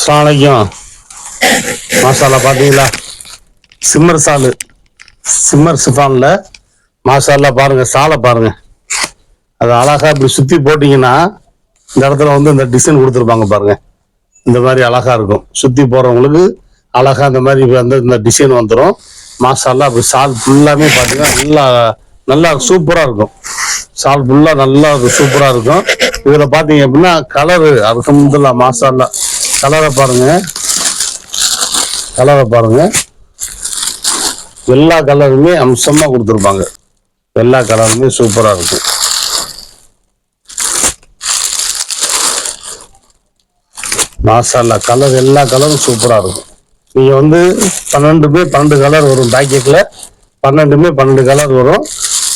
அஸ்ஸலாமு மாஷால்லா பார்த்தீங்களா? சிம்மர் சாலு, சிம்மர் சிஃபானில் மாஷால்லா பாருங்கள். சாலை பாருங்கள், அது அழகாக இப்படி சுற்றி போட்டிங்கன்னா இந்த இடத்துல வந்து இந்த டிசைன் கொடுத்துருப்பாங்க பாருங்கள். இந்த மாதிரி அழகாக இருக்கும். சுற்றி போகிறவங்களுக்கு அழகாக இந்த மாதிரி வந்து இந்த டிசைன் வந்துடும். மாஷால்லா அப்படி சால் ஃபுல்லாமே பார்த்தீங்கன்னா நல்லா நல்லா சூப்பராக இருக்கும். சால் ஃபுல்லாக நல்லா சூப்பராக இருக்கும். இதில் பார்த்தீங்க அப்படின்னா கலரு அல்ஹம்துலில்லா மாஷால்லா. கலரை பாருங்க, கலரை பாருங்க. எல்லா கலருமே அம்சமாக கொடுத்துருப்பாங்க. எல்லா கலருமே சூப்பராக இருக்கும். மாஷால்லா கலர் எல்லா கலரும் சூப்பராக இருக்கும். நீங்கள் வந்து 12 கலர் வரும் பேக்கெட்டில். 12 கலர் வரும்.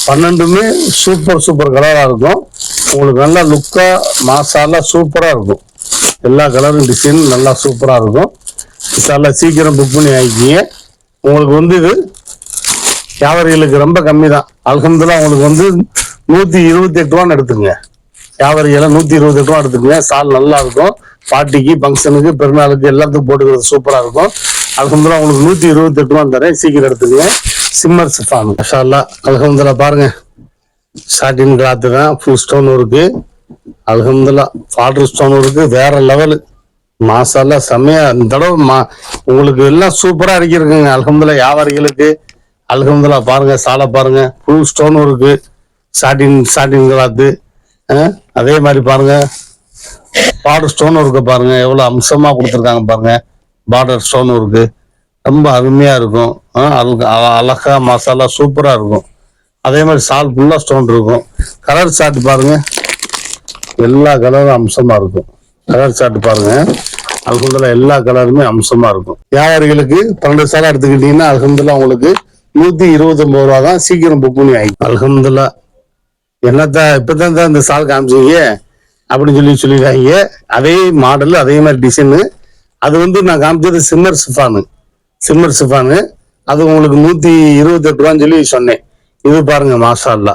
12 சூப்பர் கலராக இருக்கும். உங்களுக்கு நல்லா லுக்காக மாஷால்லா சூப்பராக இருக்கும். எல்லா கலரும் டிசைன் நல்லா சூப்பராக இருக்கும். இன்ஷால்லா சீக்கிரம் புக் பண்ணி ஆகிக்கிங்க. உங்களுக்கு வந்து இது வியாபாரிகளுக்கு ரொம்ப கம்மி தான். அல்ஹம்துலில்லாஹ் உங்களுக்கு வந்து 128 ரூபான்னு எடுத்துங்க. வியாபாரிகளை 128 ரூபா எடுத்துக்கங்க. சால் நல்லா இருக்கும். பார்ட்டிக்கு, ஃபங்க்ஷனுக்கு, பெருநாளுக்கு எல்லாத்துக்கும் போட்டுக்கிறது சூப்பராக இருக்கும். அல்ஹம்துலில்லாஹ் உங்களுக்கு 128 ரூபான்னு தரேன். சீக்கிரம் எடுத்துக்கங்க. சிம்மர் சிஃபான் மாஷால்லா. அல்ஹம்துலில்லாஹ் பாருங்க, சாட்டின் கிளாத்து தான். ஃபுல் ஸ்டோன் இருக்கு. அல்ஹம்துலில்லாஹ் வாட்டர் ஸ்டோன் இருக்கு. வேற லெவலு மாஷால்லா. செம்மையா இந்த தடவை உங்களுக்கு எல்லாம் சூப்பரா அடிக்கிருக்குங்க. அல்ஹம்துலில்லாஹ் வியாபாரிகளுக்கு அல்ஹம்துலில்லாஹ் பாருங்க. சாலை பாருங்க, ஃபுல் ஸ்டோன் இருக்கு. சாட்டின் கிளாத்து. அதே மாதிரி பாருங்க பார்டர் ஸ்டோன் இருக்கு. பாருங்க எவ்வளவு அம்சமா கொடுத்துருக்காங்க பாருங்க. பார்டர் ஸ்டோன் இருக்கு. ரொம்ப அருமையா இருக்கும். அழகா மசாலா சூப்பரா இருக்கும். அதே மாதிரி சால் ஃபுல்லா ஸ்டோன் இருக்கும். கலர் சார்ட் பாருங்க, எல்லா கலரும் அம்சமா இருக்கும். கலர் சார்ட் பாருங்க, அல்ஹம்துலில்லாஹ் எல்லா கலருமே அம்சமா இருக்கும். வியாபாரிகளுக்கு 12 சாலை எடுத்துக்கிட்டீங்கன்னா அல்ஹம்துலில்லாஹ் உங்களுக்கு 129 ரூபா தான். சீக்கிரம் புக் பண்ணி ஆகி. அல்ஹம்துலில்லாஹ் என்னத்த இப்பதான் இந்த சால் காமிச்சீங்க அப்படின்னு சொல்லிடுறாங்க. அதே மாடல், அதே மாதிரி டிசைனு. அது வந்து நான் காமிச்சது சிம்மர் சிஃபானு. அது உங்களுக்கு 128 ரூபான்னு சொல்லி சொன்னேன். இது பாருங்க மாஷால்லா.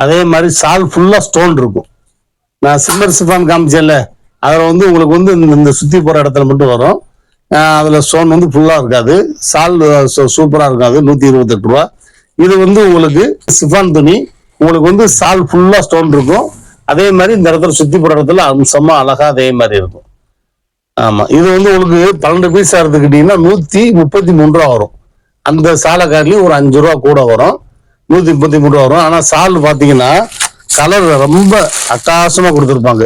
அதே மாதிரி சால் ஃபுல்லா ஸ்டோன் இருக்கும். நான் சிம்மர் சிஃபான் காமிச்சேன்ல, அதில் வந்து உங்களுக்கு வந்து இந்த சுத்தி போற இடத்துல மட்டும் வரும். அதுல ஸ்டோன் வந்து ஃபுல்லா இருக்காது. சால் சூப்பரா இருக்காது. 128 ரூபா. இது வந்து உங்களுக்கு சிஃபான் துணி. உங்களுக்கு வந்து சால் ஃபுல்லா ஸ்டோன் இருக்கும். அதே மாதிரி இந்த இடத்துல சுத்தி போற இடத்துல அம்சமா அழகா அதே மாதிரி இருக்கும். ஆமா, இது வந்து உங்களுக்கு 12 பீஸ் எடுத்துக்கிட்டீங்கன்னா 133 ரூபா வரும். அந்த சாலை கார்லயும் ஒரு 5 ரூபா கூட வரும். 133 ரூபா வரும். ஆனா சால் பாத்தீங்கன்னா கலர் ரொம்ப அட்டகாசமா கொடுத்துருப்பாங்க.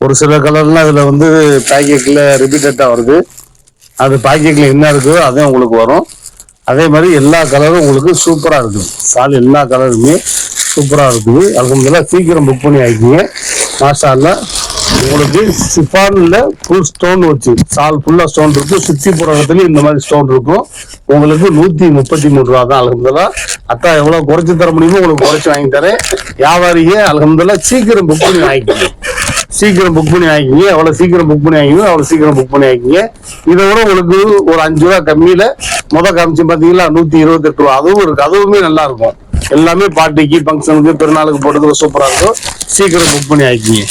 ஒரு சில கலர்லாம் இதுல வந்து பேக்கெட்ல ரிப்பீட்டடா வருது. அது பாக்கெட்ல என்ன இருக்கோ அதே உங்களுக்கு வரும். அதே மாதிரி எல்லா கலரும் உங்களுக்கு சூப்பரா இருக்குது. சால் எல்லா கலருமே சூப்பரா இருக்குது. அல்ஹம்துலில்லாஹ் சீக்கிரம் புக் பண்ணி ஆகிக்கிங்க. மாஷால்லா உங்களுக்கு சிஃபான்ல ஃபுல் ஸ்டோன் வச்சு சால் ஃபுல்லா ஸ்டோன் இருக்கு. சுத்தி போற இடத்துலயும் இந்த மாதிரி ஸ்டோன் இருக்கும். உங்களுக்கு 133 ரூபா தான். அல்ஹம்துலில்லாஹ் அத்தா எவ்வளவு குறைச்சு தர முடியுமோ உங்களுக்கு குறைச்சு வாங்கி தரேன். வியாபாரியே அல்ஹம்துலில்லாஹ் சீக்கிரம் புக் பண்ணி வாங்கிக்கிங்க. சீக்கிரம் புக் பண்ணி ஆகிக்கிங்க. எவ்வளவு சீக்கிரம் புக் பண்ணி ஆகிங்க அவ்வளவு சீக்கிரம் புக் பண்ணி ஆகிக்கிங்க. இதை விட உங்களுக்கு ஒரு 5 ரூபா கம்மியில காமிச்சு பாத்தீங்களா 128 ரூபா. அதுவும் இருக்கு. அதுவுமே நல்லா இருக்கும். எல்லாமே பார்ட்டிக்கு, ஃபங்க்ஷனுக்கு, பெருநாளுக்கு போட்டதுக்கு சூப்பரா இருக்கும். சீக்கிரம் புக் பண்ணி ஆகிக்கிங்க.